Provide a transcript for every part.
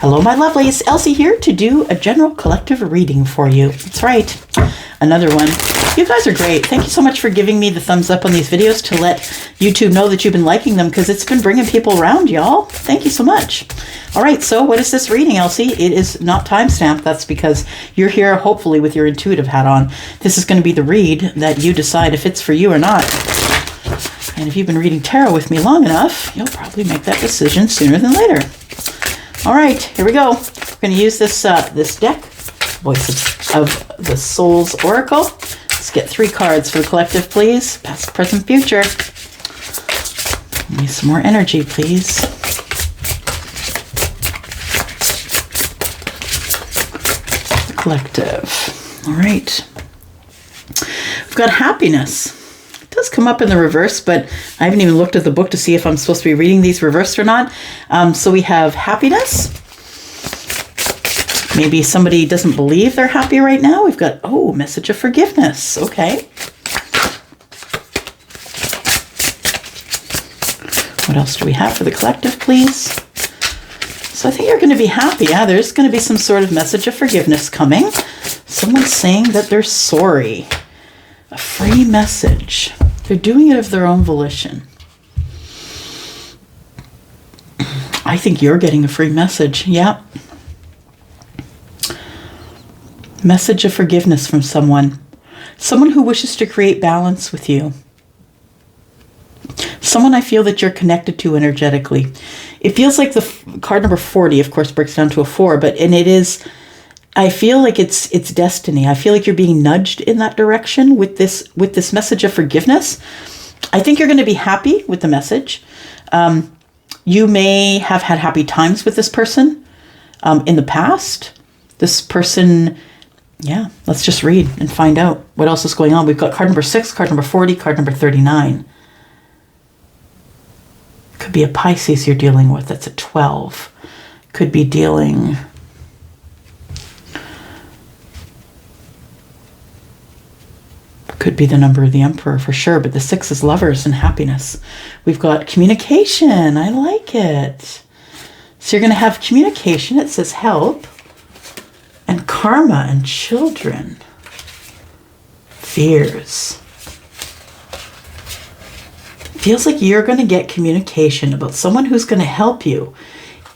Hello, my lovelies. Elsie here to do a general collective reading for you. That's right. Another one. You guys are great. Thank you so much for giving me the thumbs up on these videos to let YouTube know that you've been liking them, because it's been bringing people around, y'all. Thank you so much. All right, so what is this reading, Elsie? It is not timestamped. That's because you're here, hopefully, with your intuitive hat on. This is going to be the read that you decide if it's for you or not. And if you've been reading tarot with me long enough, you'll probably make that decision sooner than later. All right, here we go. We're going to use this this deck, Voice of the Soul's Oracle. Let's get 3 cards for the collective, please. Past, present, future. Give me some more energy, please. The collective. All right. We've got happiness. It does come up in the reverse, but I haven't even looked at the book to see if I'm supposed to be reading these reversed or not. So we have happiness. Maybe somebody doesn't believe they're happy right now. We've got, oh, message of forgiveness. Okay. What else do we have for the collective, please? So I think you're going to be happy. Yeah, there's going to be some sort of message of forgiveness coming. Someone's saying that they're sorry. A free message. They're doing it of their own volition. I think you're getting a free message. Yeah. Message of forgiveness from someone. Someone who wishes to create balance with you. Someone I feel that you're connected to energetically. It feels like the card number 40, of course, breaks down to a 4, and it is, I feel like it's destiny. I feel like you're being nudged in that direction with this message of forgiveness. I think you're going to be happy with the message. You may have had happy times with this person in the past. This person, yeah, let's just read and find out what else is going on. We've got card number 6, card number 40, card number 39. Could be a Pisces you're dealing with. That's a 12. Could be dealing... Could be the number of the Emperor for sure, but the 6 is lovers and happiness. We've got communication. I like it. So you're going to have communication. It says help. And karma and children. Fears. Feels like you're going to get communication about someone who's going to help you.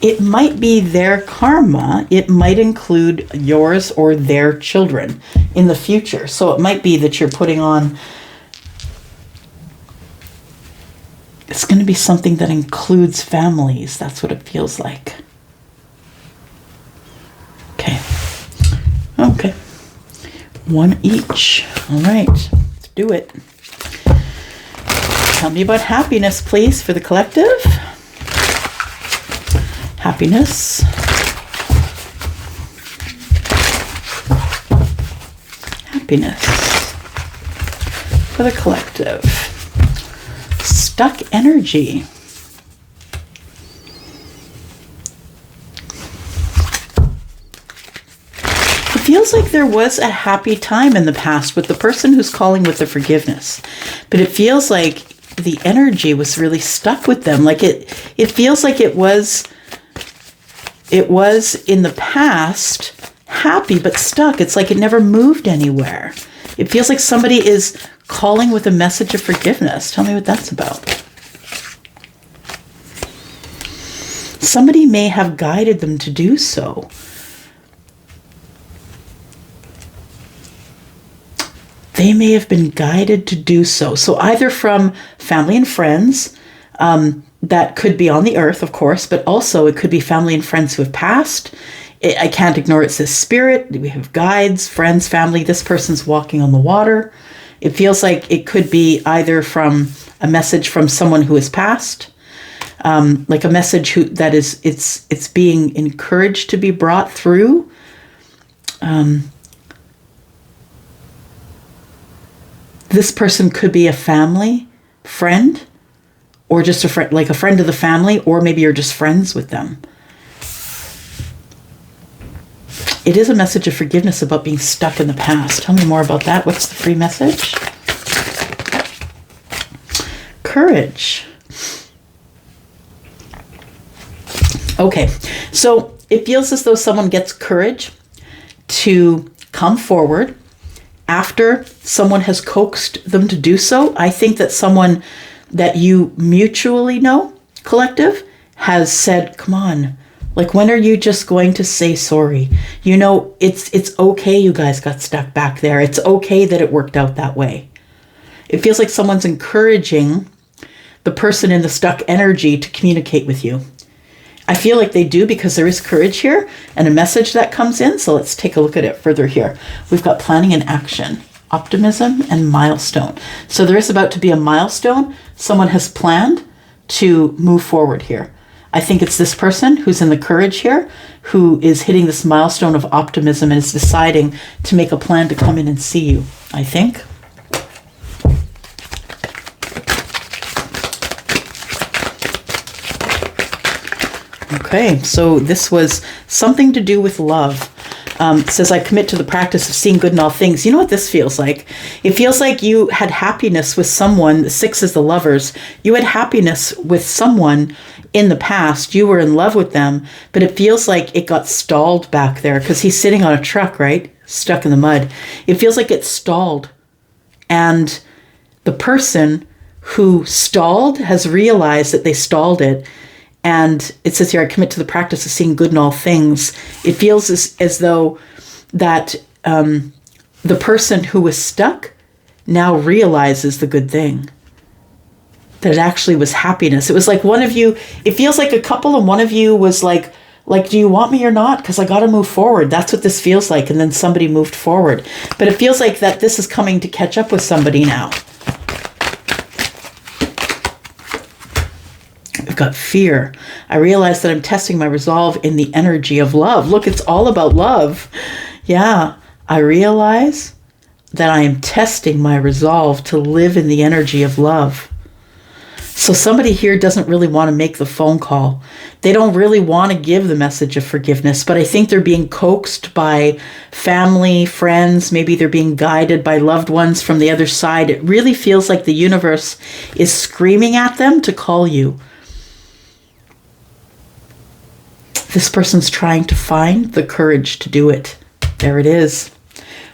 It might be their karma. It might include yours or their children in the future. So it might be that you're putting on... It's going to be something that includes families. That's what it feels like. Okay. Okay. 1 each. All right. Let's do it. Tell me about happiness, please, for the collective. Happiness. Happiness for the collective. Stuck energy. It feels like there was a happy time in the past with the person who's calling with the forgiveness, but it feels like the energy was really stuck with them. Like it feels like it was in the past happy but stuck. It's like it never moved anywhere. It feels like somebody is calling with a message of forgiveness. Tell me what that's about. Somebody may have guided them to do so. They may have been guided to do so. So either from family and friends, that could be on the earth, of course, but also it could be family and friends who have passed. I can't ignore it says spirit. We have guides, friends, family. This person's walking on the water. It feels like it could be either from a message from someone who has passed, like a message that is it's being encouraged to be brought through. This person could be a family friend, or just a friend, like a friend of the family, or maybe you're just friends with them. It is a message of forgiveness about being stuck in the past. Tell me more about that. What's the free message? Courage. Okay, so it feels as though someone gets courage to come forward after someone has coaxed them to do so. I think that someone that you mutually know, collective, has said, come on, like, when are you just going to say sorry? You know, it's okay you guys got stuck back there. It's okay that it worked out that way. It feels like someone's encouraging the person in the stuck energy to communicate with you. I feel like they do because there is courage here and a message that comes in. So let's take a look at it further here. We've got planning and action, optimism, and milestone. So there is about to be a milestone. Someone has planned to move forward here. I think it's this person who's in the courage here, who is hitting this milestone of optimism and is deciding to make a plan to come in and see you, I think. Okay, so this was something to do with love. It says, I commit to the practice of seeing good in all things. You know what this feels like? It feels like you had happiness with someone. The 6 is the lovers. You had happiness with someone in the past. You were in love with them, but it feels like it got stalled back there because he's sitting on a truck, right? Stuck in the mud. It feels like it stalled. And the person who stalled has realized that they stalled it. And it says here, I commit to the practice of seeing good in all things. It feels as though that the person who was stuck now realizes the good thing. That it actually was happiness. It was like one of you, it feels like a couple and one of you was like, do you want me or not? Because I got to move forward. That's what this feels like. And then somebody moved forward. But it feels like that this is coming to catch up with somebody now. I've got fear. I realize that I'm testing my resolve in the energy of love. Look, it's all about love. Yeah, I realize that I am testing my resolve to live in the energy of love. So somebody here doesn't really want to make the phone call. They don't really want to give the message of forgiveness, but I think they're being coaxed by family, friends. Maybe they're being guided by loved ones from the other side. It really feels like the universe is screaming at them to call you. This person's trying to find the courage to do it. There it is.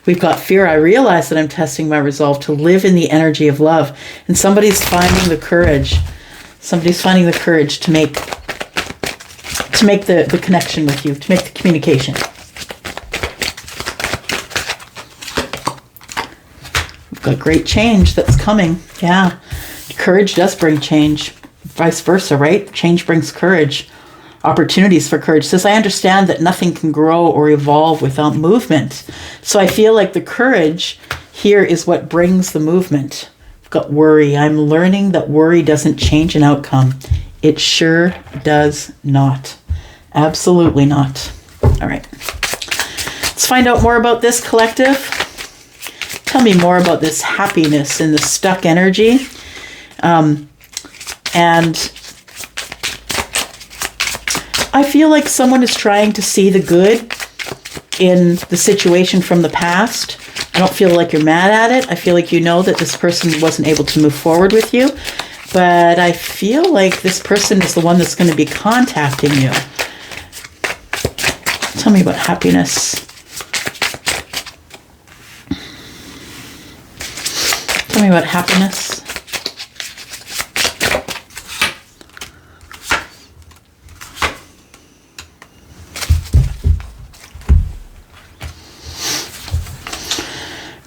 We've got fear. I realize that I'm testing my resolve to live in the energy of love. And somebody's finding the courage. Somebody's finding the courage to make the connection with you, to make the communication. We've got great change that's coming. Yeah. Courage does bring change. Vice versa, right? Change brings courage. Opportunities for courage. Says, I understand that nothing can grow or evolve without movement. So I feel like the courage here is what brings the movement. I've got worry. I'm learning that worry doesn't change an outcome. It sure does not. Absolutely not. All right. Let's find out more about this, collective. Tell me more about this happiness and the stuck energy. And I feel like someone is trying to see the good in the situation from the past. I don't feel like you're mad at it. I feel like you know that this person wasn't able to move forward with you. But I feel like this person is the one that's going to be contacting you. Tell me about happiness. Tell me about happiness.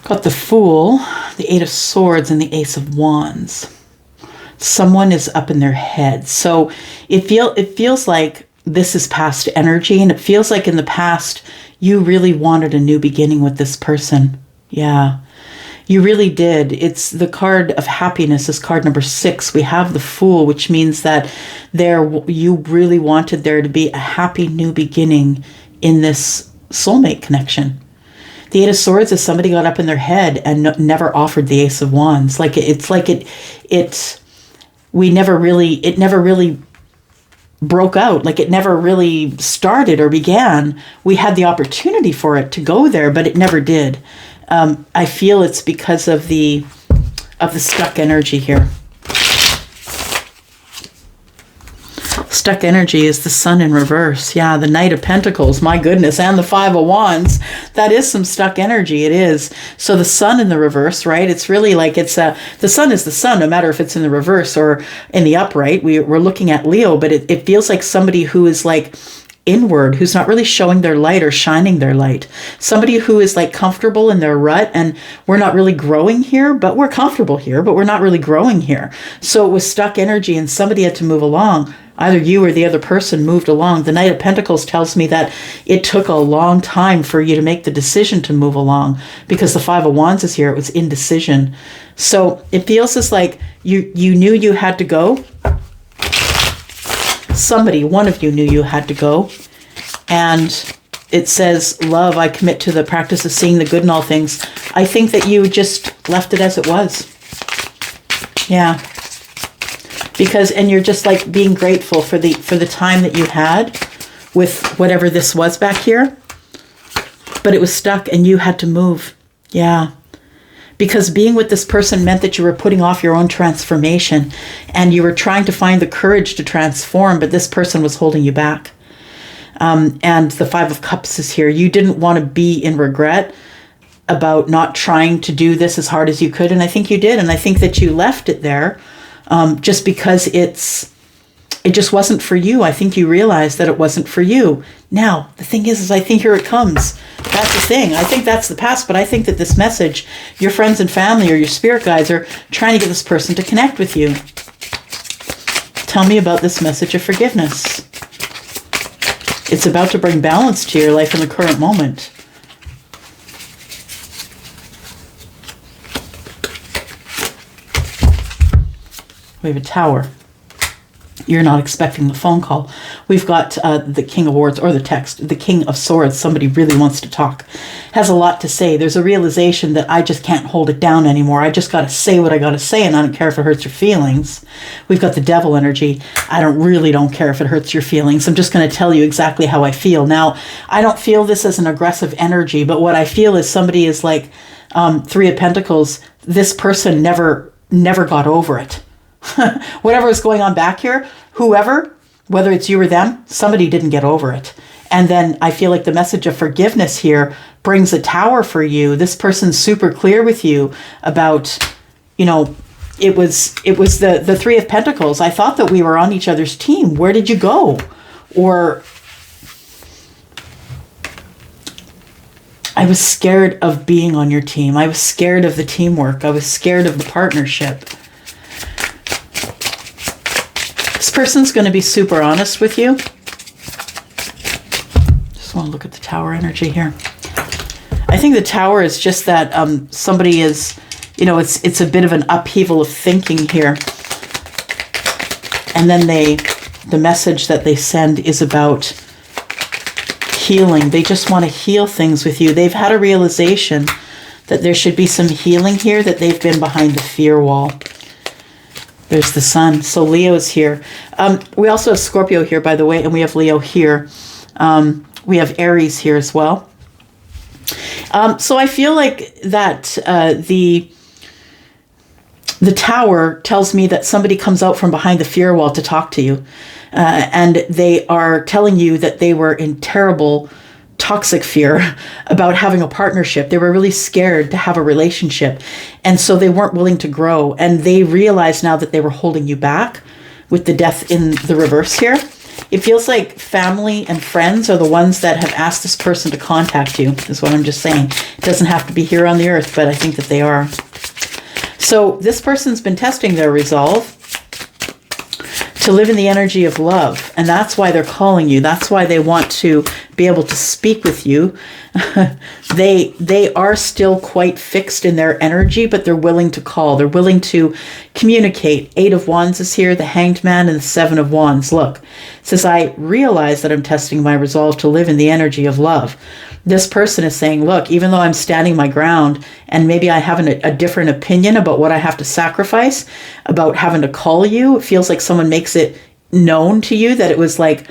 Got the Fool, the 8 of Swords, and the Ace of Wands. Someone is up in their head. So it feels like this is past energy, and it feels like in the past you really wanted a new beginning with this person. Yeah, you really did. It's the card of happiness is card number 6. We have the Fool, which means that you really wanted there to be a happy new beginning in this soulmate connection. The 8 of Swords is somebody got up in their head and never offered the Ace of Wands. Like it never really broke out. Like it never really started or began. We had the opportunity for it to go there, but it never did. I feel it's because of the stuck energy here. stuck energy is the Sun in reverse. Yeah, the Knight of Pentacles, my goodness, and the Five of Wands. That is some stuck energy, it is. So the Sun in the reverse, right? It's really like the Sun is the Sun, no matter if it's in the reverse or in the upright. We're looking at Leo, but it feels like somebody who is like inward, who's not really showing their light or shining their light. Somebody who is like comfortable in their rut, and we're not really growing here, but we're comfortable here, but we're not really growing here. So it was stuck energy and somebody had to move along. Either you or the other person moved along. The Knight of Pentacles tells me that it took a long time for you to make the decision to move along, because the Five of Wands is here. It was indecision. So it feels as like you knew you had to go. Somebody, one of you knew you had to go. And it says, love, I commit to the practice of seeing the good in all things. I think that you just left it as it was. Yeah. Because, and you're just like being grateful for the time that you had with whatever this was back here. But it was stuck and you had to move. Yeah. Because being with this person meant that you were putting off your own transformation and you were trying to find the courage to transform, but this person was holding you back. And the Five of Cups is here. You didn't want to be in regret about not trying to do this as hard as you could. And I think you did. And I think that you left it there just because it just wasn't for you. I think you realized that it wasn't for you. Now, the thing is I think here it comes. That's the thing. I think that's the past, but I think that this message, your friends and family or your spirit guides are trying to get this person to connect with you. Tell me about this message of forgiveness. It's about to bring balance to your life in the current moment. We have a Tower. You're not expecting the phone call. We've got the King of Swords, or the text, the King of Swords. Somebody really wants to talk. Has a lot to say. There's a realization that I just can't hold it down anymore. I just got to say what I got to say, and I don't care if it hurts your feelings. We've got the Devil energy. I don't care if it hurts your feelings. I'm just going to tell you exactly how I feel. Now, I don't feel this as an aggressive energy, but what I feel is somebody is like Three of Pentacles. This person never got over it. Whatever is going on back here, whoever, whether it's you or them, somebody didn't get over it. And then I feel like the message of forgiveness here brings a Tower for you. This person's super clear with you about, it was the Three of Pentacles. I thought that we were on each other's team. Where did you go? Or I was scared of being on your team. I was scared of the teamwork. I was scared of the partnership. This person's going to be super honest with you. Just want to look at the Tower energy here. I think the Tower is just that somebody is, it's a bit of an upheaval of thinking here. And then the message that they send is about healing. They just want to heal things with you. They've had a realization that there should be some healing here, that they've been behind the fear wall. There's the Sun. So Leo is here. We also have Scorpio here, by the way, and we have Leo here. We have Aries here as well. So I feel like that the Tower tells me that somebody comes out from behind the fear wall to talk to you. And they are telling you that they were in terrible toxic fear about having a partnership. They were really scared to have a relationship. And so they weren't willing to grow. And they realized now that they were holding you back with the Death in the reverse here. It feels like family and friends are the ones that have asked this person to contact you, is what I'm just saying. It doesn't have to be here on the earth, but I think that they are. So this person's been testing their resolve to live in the energy of love. And that's why they're calling you. That's why they want to be able to speak with you. They are still quite fixed in their energy, but they're willing to call. They're willing to communicate. Eight of Wands is here, the Hanged Man, and the Seven of Wands. Look, it says, I realize that I'm testing my resolve to live in the energy of love. This person is saying, look, even though I'm standing my ground and maybe I have a different opinion about what I have to sacrifice, about having to call you, it feels like someone makes it known to you that it was like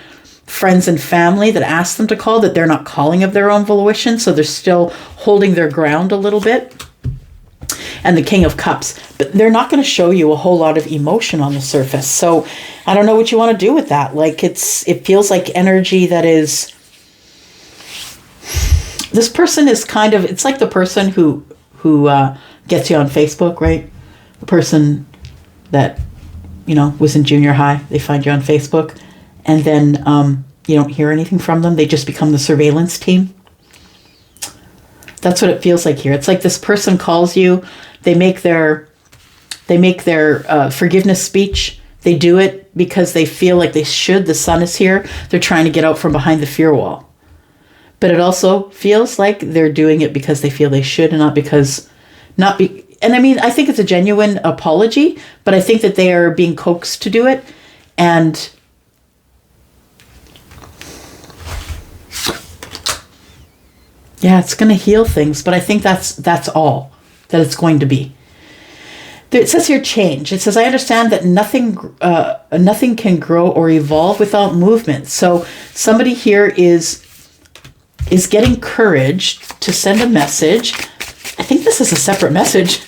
friends and family that asked them to call, that they're not calling of their own volition, so they're still holding their ground a little bit. and the King of Cups. But they're not going to show you a whole lot of emotion on the surface. So I don't know what you want to do with that. Like it feels like energy that is, this person is kind of, it's like the person who gets you on Facebook, right? The person that, was in junior high, they find you on Facebook, and then you don't hear anything from them. They just become the surveillance team. That's what it feels like here. It's like this person calls you, they make their forgiveness speech. They do it because they feel like they should. The sun is here. They're trying to get out from behind the fear wall. But it also feels like they're doing it because they feel they should, and and I mean, I think it's a genuine apology, but I think that they are being coaxed to do it. And yeah, it's going to heal things, but I think that's all that it's going to be. It says here change. It says, I understand that nothing can grow or evolve without movement. So somebody here is getting courage to send a message. I think this is a separate message.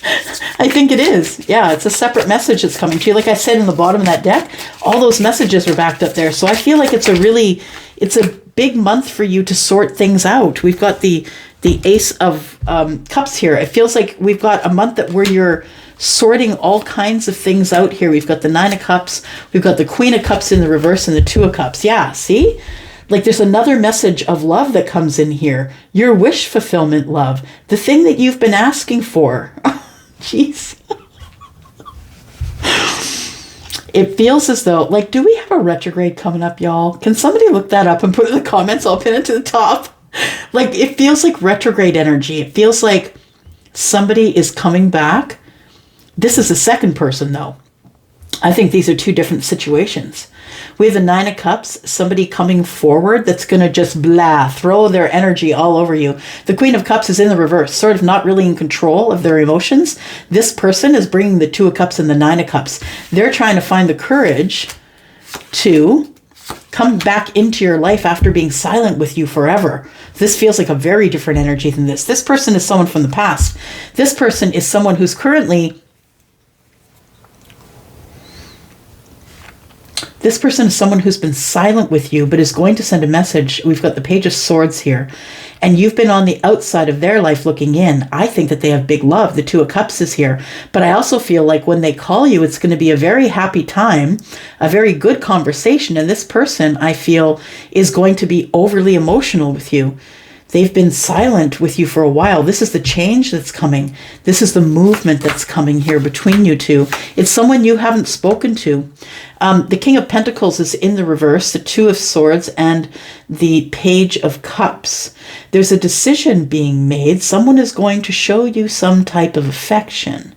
I think it is. Yeah, it's a separate message that's coming to you. Like I said in the bottom of that deck, all those messages are backed up there. So I feel like it's a big month for you to sort things out. We've got the Ace of Cups here. It feels like we've got a month where you're sorting all kinds of things out here. We've got the Nine of Cups. We've got the Queen of Cups in the reverse and the Two of Cups. Yeah, see? Like there's another message of love that comes in here. Your wish fulfillment love. The thing that you've been asking for. Jeez. It feels as though, like, do we have a retrograde coming up, y'all? Can somebody look that up and put it in the comments? I'll pin it to the top. Like, it feels like retrograde energy. It feels like somebody is coming back. This is the second person, though. I think these are two different situations. We have the Nine of Cups, somebody coming forward that's going to just throw their energy all over you. The Queen of Cups is in the reverse, sort of not really in control of their emotions. This person is bringing the Two of Cups and the Nine of Cups. They're trying to find the courage to come back into your life after being silent with you forever. This feels like a very different energy than this. This person is someone from the past. This person is someone who's currently... This person is someone who's been silent with you, but is going to send a message. We've got the Page of Swords here, and you've been on the outside of their life looking in. I think that they have big love. The Two of Cups is here, but I also feel like when they call you, it's going to be a very happy time, a very good conversation. And this person, I feel, is going to be overly emotional with you. They've been silent with you for a while. This is the change that's coming. This is the movement that's coming here between you two. It's someone you haven't spoken to. The King of Pentacles is in the reverse, the Two of Swords, and the Page of Cups. There's a decision being made. Someone is going to show you some type of affection.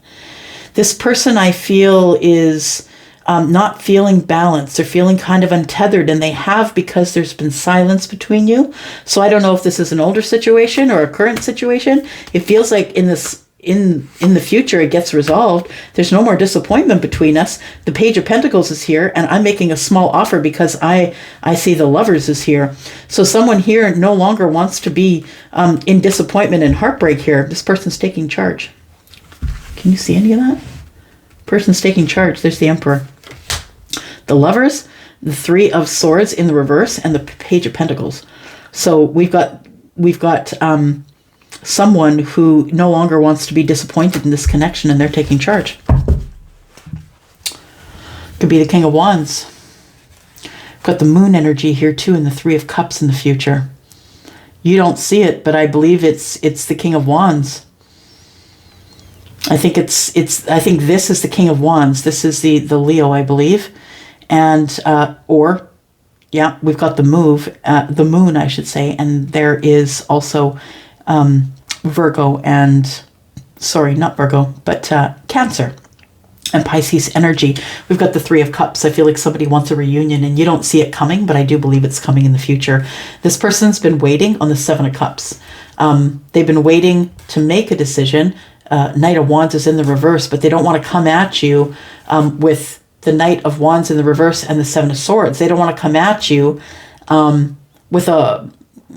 This person, I feel, is not feeling balanced. They're feeling kind of untethered, and they have because there's been silence between you. So I don't know if this is an older situation or a current situation. It feels like in the future it gets resolved. There's no more disappointment between us. The Page of Pentacles is here, and I'm making a small offer because I see the Lovers is here. So someone here no longer wants to be in disappointment and heartbreak here. This person's taking charge. Can you see any of that? Person's taking charge. There's the Emperor. The Lovers, the Three of Swords in the reverse, and the Page of Pentacles. So we've got someone who no longer wants to be disappointed in this connection, and they're taking charge. Could be the King of Wands. Got the Moon energy here too, and the Three of Cups in the future. You don't see it, but I believe it's the King of Wands. I think I think this is the King of Wands. This is the Leo, I believe. And, we've got the Moon, I should say. And there is also, Virgo and, sorry, not Virgo, but, Cancer and Pisces energy. We've got the Three of Cups. I feel like somebody wants a reunion, and you don't see it coming, but I do believe it's coming in the future. This person's been waiting on the Seven of Cups. They've been waiting to make a decision. Knight of Wands is in the reverse, but they don't want to come at you with the Knight of Wands in the reverse and the Seven of Swords. They don't want to come at you with a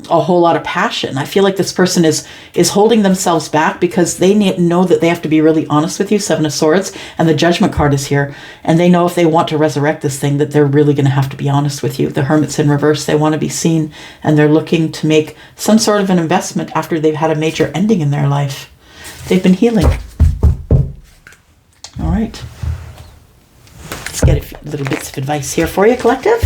a whole lot of passion. I feel like this person is holding themselves back because they know that they have to be really honest with you. Seven of Swords, and the Judgment card is here. And they know if they want to resurrect this thing that they're really going to have to be honest with you. The Hermit's in reverse. They want to be seen, and they're looking to make some sort of an investment after they've had a major ending in their life. They've been healing. All right. Let's get a few little bits of advice here for you, collective.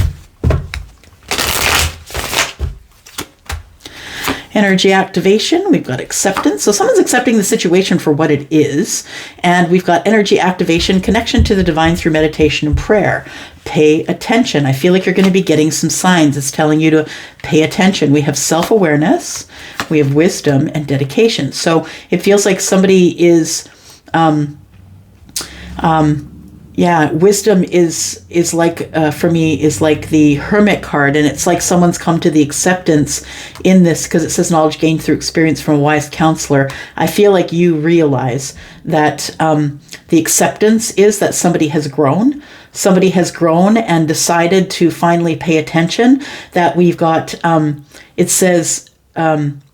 Energy activation, we've got acceptance. So someone's accepting the situation for what it is. And we've got energy activation, connection to the divine through meditation and prayer. Pay attention. I feel like you're going to be getting some signs. It's telling you to pay attention. We have self-awareness, we have wisdom, and dedication. So it feels like somebody is... wisdom is like, for me, is like the Hermit card. And it's like someone's come to the acceptance in this, because it says knowledge gained through experience from a wise counselor. I feel like you realize that the acceptance is that somebody has grown. Somebody has grown and decided to finally pay attention. That we've got, it says,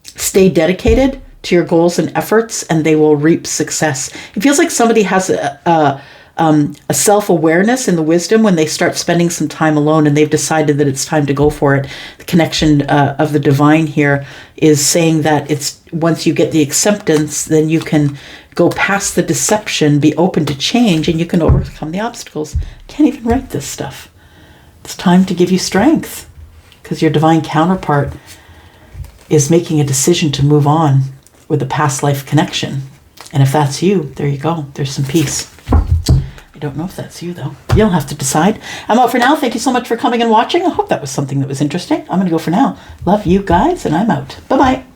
stay dedicated to your goals and efforts, and they will reap success. It feels like somebody has a self-awareness in the wisdom when they start spending some time alone and they've decided that it's time to go for it. The connection of the divine here is saying that it's once you get the acceptance, then you can go past the deception, be open to change, and you can overcome the obstacles. Can't even write this stuff. It's time to give you strength, because your divine counterpart is making a decision to move on with a past life connection. And if that's you, there you go. There's some peace. I don't know if that's you, though. You'll have to decide. I'm out for now. Thank you so much for coming and watching. I hope that was something that was interesting. I'm going to go for now. Love you guys, and I'm out. Bye-bye.